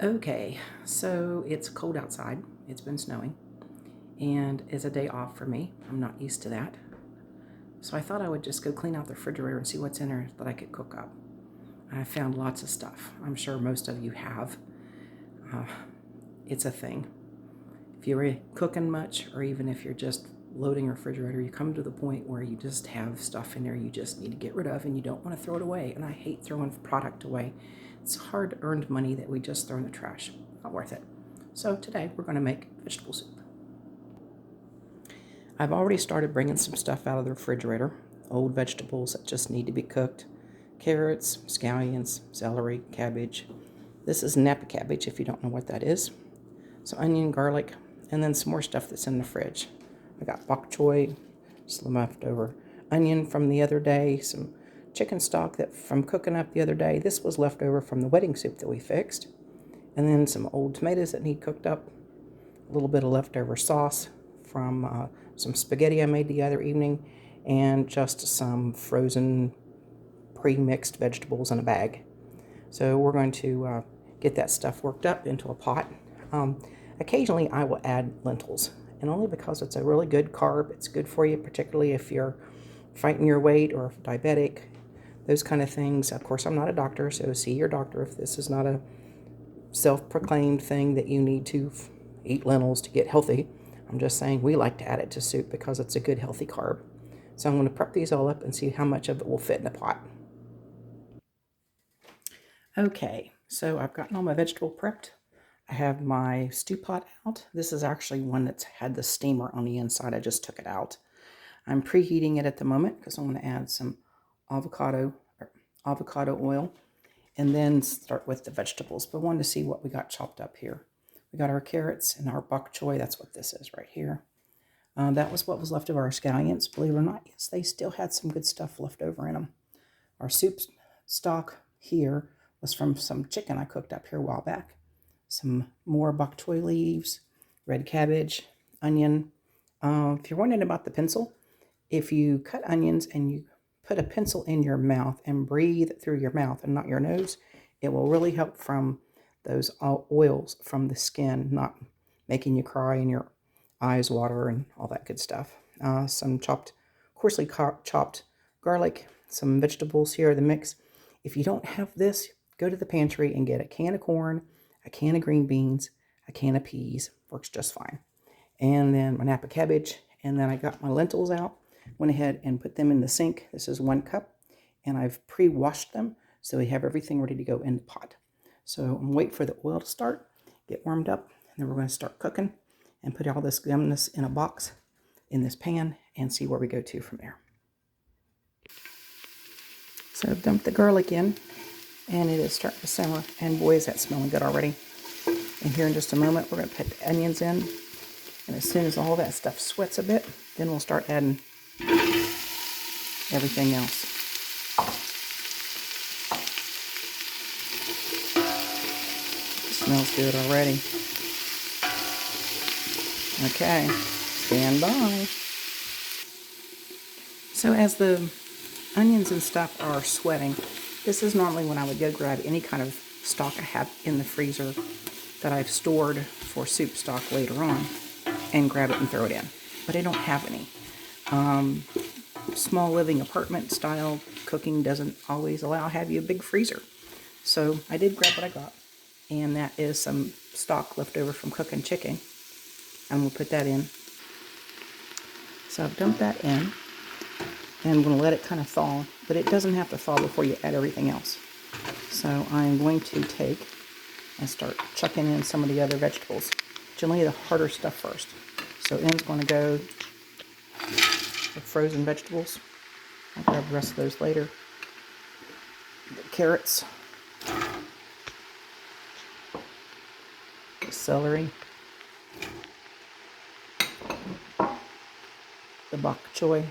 Okay, so it's cold outside. It's been snowing, and it's a day off for me. I'm not used to that. So I thought I would just go clean out the refrigerator and see what's in there that I could cook up. I found lots of stuff. I'm sure most of you have. Uh, it's a thing. If you're cooking much, or even if you're just loading a refrigerator, you come to the point where you just have stuff in there you just need to get rid of and you don't want to throw it away. And I hate throwing product away. It's hard-earned money that we just throw in the trash. Not worth it. So today we're going to make vegetable soup. I've already started bringing some stuff out of the refrigerator. Old vegetables that just need to be cooked. Carrots, scallions, celery, cabbage. This is Napa cabbage if you don't know what that is. Some onion, garlic, and then some more stuff that's in the fridge. I got bok choy, some leftover onion from the other day, some chicken stock that from cooking up the other day. This was left over from the wedding soup that we fixed. And then some old tomatoes that need cooked up, a little bit of leftover sauce from some spaghetti I made the other evening, and just some frozen pre-mixed vegetables in a bag. So we're going to get that stuff worked up into a pot. Occasionally I will add lentils, and only because it's a really good carb. It's good for you, particularly if you're fighting your weight or diabetic, those kind of things. Of course, I'm not a doctor, so see your doctor if this is not a self-proclaimed thing that you need to eat lentils to get healthy. I'm just saying we like to add it to soup because it's a good healthy carb. So I'm going to prep these all up and see how much of it will fit in the pot. Okay, so I've gotten all my vegetable prepped. I have my stew pot out. This is actually one that's had the steamer on the inside. I just took it out. I'm preheating it at the moment because I'm going to add some avocado oil and then start with the vegetables. But I wanted to see what we got chopped up here. We got our carrots and our bok choy. That's what this is right here. That was what was left of our scallions. Believe it or not, yes, they still had some good stuff left over in them. Our soup stock here was from some chicken I cooked up here a while back. Some more bok choy leaves, red cabbage, onion. If you're wondering about the pencil, if you cut onions and you put a pencil in your mouth and breathe through your mouth and not your nose, it will really help from those oils from the skin, not making you cry and your eyes water and all that good stuff. Some coarsely chopped garlic, some vegetables here, the mix. If you don't have this, go to the pantry and get a can of corn, a can of green beans, a can of peas. Works just fine. And then my Napa cabbage. And then I got my lentils out. Went ahead and put them in the sink. This is 1 cup. And I've pre-washed them so we have everything ready to go in the pot. So I'm waiting for the oil to start, get warmed up. And then we're going to start cooking and put all this goodness in a box in this pan and see where we go to from there. So I've dumped the garlic in. And it is starting to simmer, and boy, is that smelling good already. And here in just a moment, we're going to put the onions in. And as soon as all that stuff sweats a bit, then we'll start adding everything else. It smells good already. Okay, stand by. So as the onions and stuff are sweating, this is normally when I would go grab any kind of stock I have in the freezer that I've stored for soup stock later on and grab it and throw it in. But I don't have any. Small living apartment style cooking doesn't always have you a big freezer. So I did grab what I got. And that is some stock left over from cooking chicken. And we'll put that in. So I've dumped that in. And I'm going to let it kind of thaw, but it doesn't have to thaw before you add everything else. So I'm going to take and start chucking in some of the other vegetables. Generally the harder stuff first. So in's going to go with frozen vegetables. I'll grab the rest of those later. The carrots. The celery. The bok choy.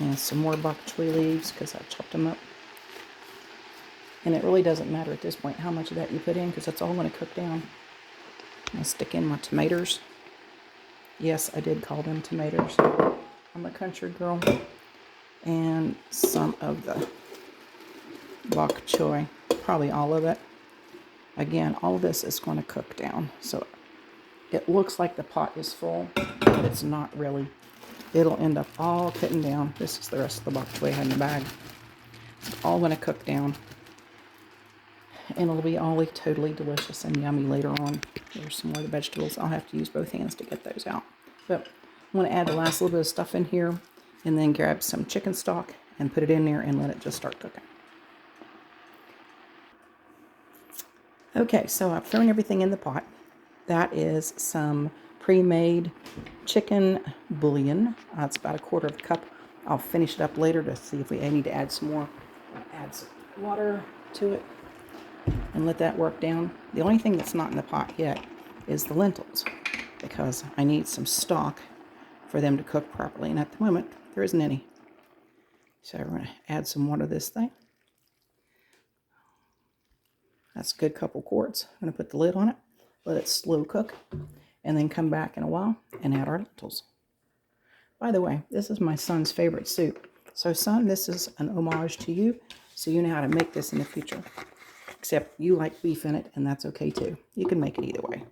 And some more bok choy leaves because I chopped them up. And it really doesn't matter at this point how much of that you put in because that's all going to cook down. I'll stick in my tomatoes. Yes, I did call them tomatoes. I'm a country girl. And some of the bok choy, probably all of it. Again, all of this is going to cook down. So it looks like the pot is full, but it's not really. It'll end up all cutting down. This is the rest of the bok choy I had in the bag. It's all going to cook down. And it'll be all totally delicious and yummy later on. There's some more of the vegetables. I'll have to use both hands to get those out. But I'm going to add the last little bit of stuff in here and then grab some chicken stock and put it in there and let it just start cooking. Okay, so I've thrown everything in the pot. That is some pre-made chicken bouillon. It's about a quarter of a cup. I'll finish it up later to see if we need to add some more. I'll add some water to it and let that work down. The only thing that's not in the pot yet is the lentils, because I need some stock for them to cook properly, and at the moment there isn't any. So we're going to add some water to this thing. That's a good couple quarts. I'm going to put the lid on it, let it slow cook, and then come back in a while and add our lentils. By the way, this is my son's favorite soup. So son, this is an homage to you, so you know how to make this in the future. Except you like beef in it, and that's okay too. You can make it either way.